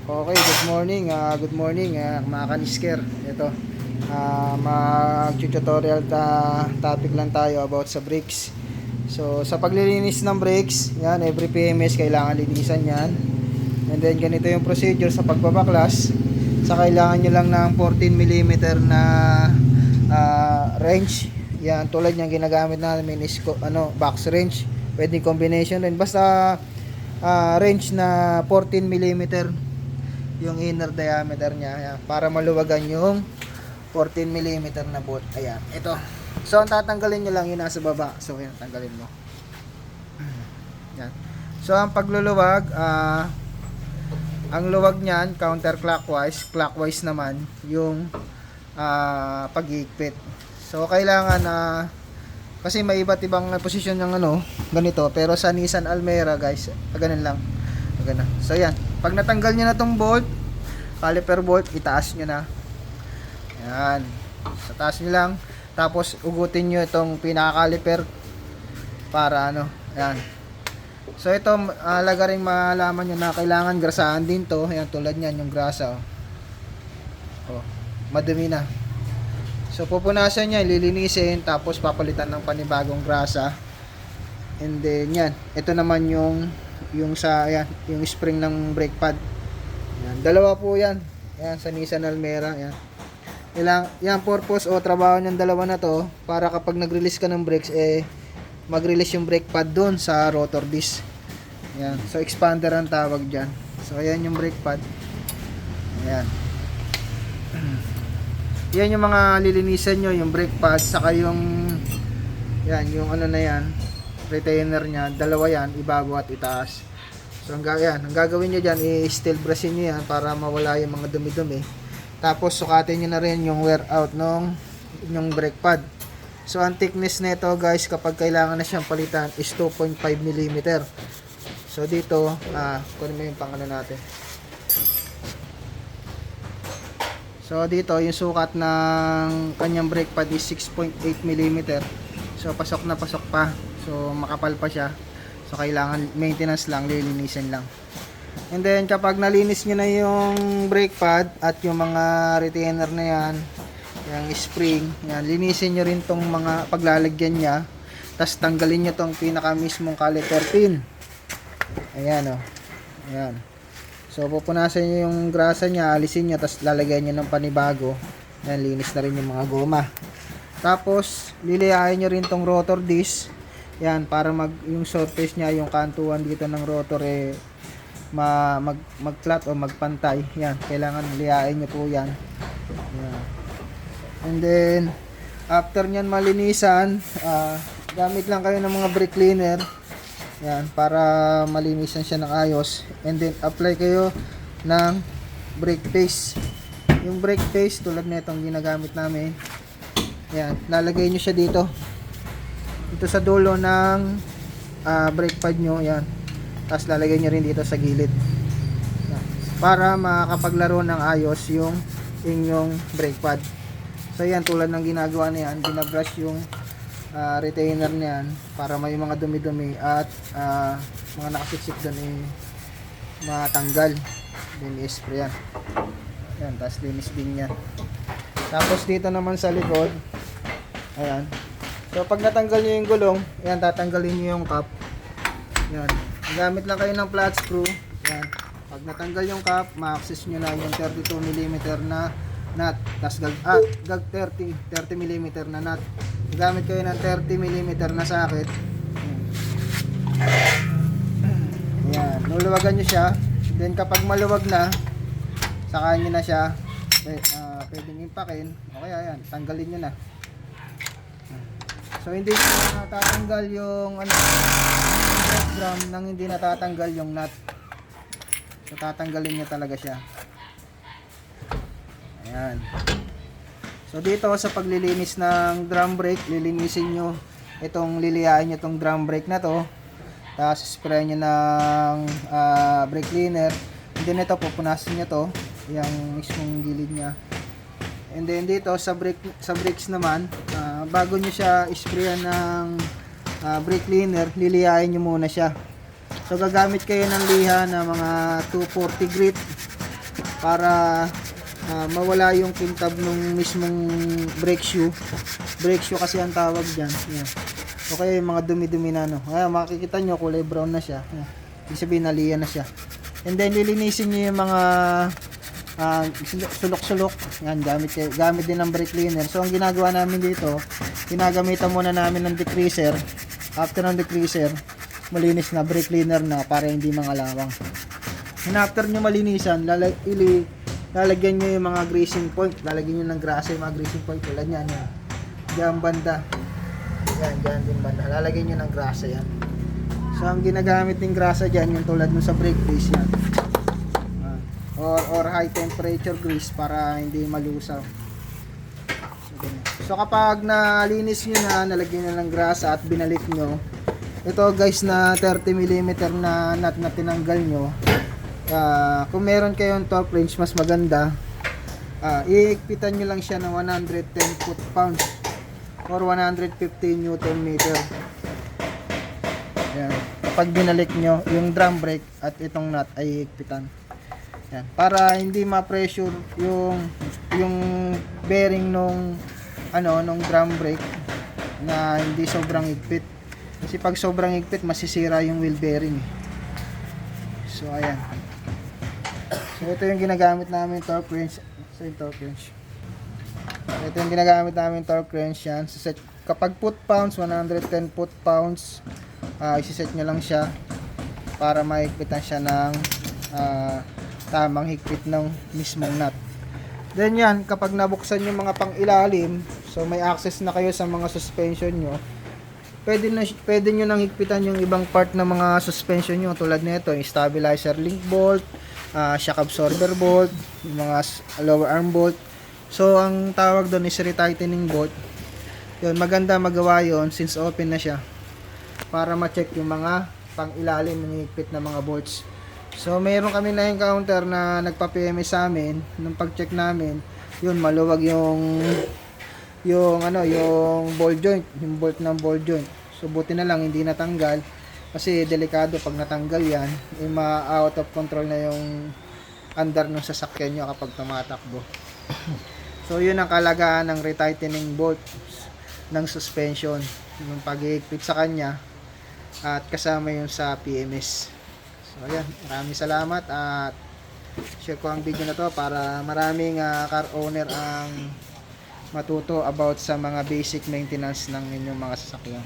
Okay, good morning mga kanisker. Ito, mag-tutorial topic lang tayo about sa brakes. So, sa paglilinis ng brakes, yan, every PMS kailangan linisan yan. And then, ganito yung procedure sa pagbabaklas. Sa kailangan nyo lang ng 14mm na wrench. Yan, tulad yung ginagamit namin is box wrench. Pwedeng combination rin. Basta wrench na 14mm yung inner diameter niya, ayan, para maluwagan yung 14mm na bolt. Ayan, ito. So, ang tatanggalin nyo lang yung nasa baba. So, ayan, tanggalin mo. Ayan. So, ang pagluluwag, ang luwag niyan, counterclockwise. Clockwise naman, yung pag-iikpit. So, kailangan kasi may iba't ibang posisyon ng ganito. Pero sa Nissan Almera, guys, ganun lang. Ganun. So, ayan. Pag natanggal nyo na tong bolt, caliper bolt, itaas nyo na. Ayan. Sa taas nyo lang. Tapos, ugutin nyo itong pinaka-caliper para ayan. So, ito, alaga rin malaman nyo na kailangan grasahan din to. Ayan, tulad nyan, yung grasa. Oh, madumi na. So, pupunasan nyo, lilinisin, tapos papalitan ng panibagong grasa. And then, yan. Ito naman yung ayan, yung spring ng brake pad. Yan, dalawa po yan. Yan, sa Nissan Almera. Yan. Yan, purpose o trabaho ng dalawa na to, para kapag nag-release ka ng brakes, mag-release yung brake pad doon sa rotor disc. Yan. So, expander ang tawag dyan. So, ayan yung brake pad. Ayan. Yan yung mga lilinisan nyo, yung brake pad, saka yung yan, yung na yan, retainer nya, dalawa yan, ibabaw at itaas. So, ang gagawin nyo dyan, i-steel brushin nyo yan para mawala yung mga dumi-dumi. Tapos, sukatin nyo na rin yung wear out yung brake pad. So, ang thickness nito, guys, kapag kailangan na siyang palitan is 2.5mm. So, dito, kunin mo yung natin. So, dito, yung sukat ng kanyang brake pad is 6.8mm. So, pasok na pasok pa. So, makapal pa siya. So, kailangan maintenance lang, lilinisin lang. And then, kapag nalinis nyo na yung brake pad at yung mga retainer na yan, yung spring, yan, linisin nyo rin tong mga paglalagyan nya. Tapos, tanggalin nyo tong pinaka mismong caliper pin. Ayan, o. Ayan. So, pupunasan nyo yung grasa nya, alisin nyo, tapos lalagyan nyo ng panibago. Yan, linis na rin yung mga goma. Tapos, lilihain nyo rin tong rotor disc. Yan, para yung surface niya, yung kantuan dito ng rotor mag-flat o magpantay. Yan, kailangan lihain nyo po yan. Yan. And then, after nyan malinisan, gamit lang kayo ng mga brake cleaner. Yan, para malinisan siya ng ayos. And then, apply kayo ng brake paste. Yung brake paste, tulad na itong ginagamit namin. Yan, lalagay nyo siya dito. Ito sa dulo ng brake pad nyo, yan. Tapos lalagay nyo rin dito sa gilid. Yan. Para makakapaglaro ng ayos yung inyong brake pad. So yan, tulad ng ginagawa na yan, binabrush yung retainer niyan para may mga dumi-dumi at mga nakasiksik doon matanggal. Then i-spray yan. Yan, tapos linis din yan. Tapos dito naman sa likod, ayan. So, pag natanggal nyo yung gulong, ayan, tatanggalin nyo yung cap. Ayan. Gamit lang kayo ng flat screw. Ayan. Pag natanggal yung cap, ma-access nyo na yung 32mm na nut. Tapos, 30mm na nut. Gamit kayo ng 30mm na socket. Ayan. Luluwagan nyo siya. Then, kapag maluwag na, saka nyo na siya, pwedeng impakin. Okay, ayan. Tanggalin nyo na. So, hindi natatanggal yung brake drum nang hindi natatanggal yung nut. So, tatanggalin niya talaga siya. Ayan. So, dito sa paglilinis ng drum brake, lilinisin nyo lilihain nyo itong drum brake na to. Tapos, spray nyo ng brake cleaner. And then, ito, pupunasin nyo to. Yung mismong gilid niya. And then dito sa brakes naman, bago nyo siya isprayan ng brake cleaner, lilihain nyo muna siya. So gagamit kayo ng liha na mga 240 grit para mawala yung kintab nung mismong brake shoe. Brake shoe kasi ang tawag dyan. Yan. O kaya yung mga dumi-dumi na ano. Ayan, makikita nyo kulay brown na siya. Yan. Ibig sabihin naliyan na siya. And then lilinisin nyo yung mga sulok-sulok. Yan, gamit din ng brake cleaner. So ang ginagawa namin dito, ginagamitan muna namin ng degreaser. After ng degreaser, malinis na brake cleaner na para hindi mangalawang. And after nyo malinisan, lalagyan nyo yung mga greasing point. Lalagyan nyo ng grasa yung mga greasing point. Tulad yan, yan. Diyan banda. Yan, dyan din banda. Lalagyan nyo ng grasa yan. So ang ginagamit ng grasa dyan, yung tulad nung sa brake grease yan. Or high temperature grease para hindi malusaw. So kapag nalinis nyo na, nalagyan nyo ng grasa at binalik nyo, ito guys na 30mm na nut na tinanggal nyo, kung meron kayong torque wrench mas maganda, iikpitan nyo lang siya ng 110 foot-pounds or 150 Newton meter. Yan. Kapag binalik nyo yung drum brake at itong nut ay iikpitan. Yan. Para hindi ma-pressure yung bearing nung drum brake na hindi sobrang higpit. Kasi pag sobrang higpit masisira yung wheel bearing. So ayan. So ito yung ginagamit namin torque wrench. So yung torque wrench. Ito yung ginagamit namin torque wrench yan. So, kapag foot-pounds, 110 foot-pounds, isi-set nyo lang siya para mahigpitan siya ng tamang higpit ng mismong nut. Then yan, kapag nabuksan yung mga pang-ilalim, so may access na kayo sa mga suspension nyo, pwede nyo nang higpitan yung ibang part ng mga suspension nyo tulad nito, yung stabilizer link bolt, shock absorber bolt, yung mga lower arm bolt. So ang tawag doon is retightening bolt. Yun, maganda magawa yon since open na siya para ma-check yung mga pang-ilalim ng higpit na mga bolts. So mayroon kami na encounter na nagpa-PMS sa amin nung pag-check namin, yun maluwag yung ball joint, yung bolt ng ball joint. So buti na lang hindi natanggal kasi delikado pag natanggal yan, ma-out of control na yung under ng sasakyan nyo kapag tumatakbo. So yun ang kalagayan ng retightening bolt ng suspension, yung pag-higpit sa kanya at kasama yung sa PMS. So ayan, maraming salamat at share ko ang video na to para maraming car owner ang matuto about sa mga basic maintenance ng inyong mga sasakyan.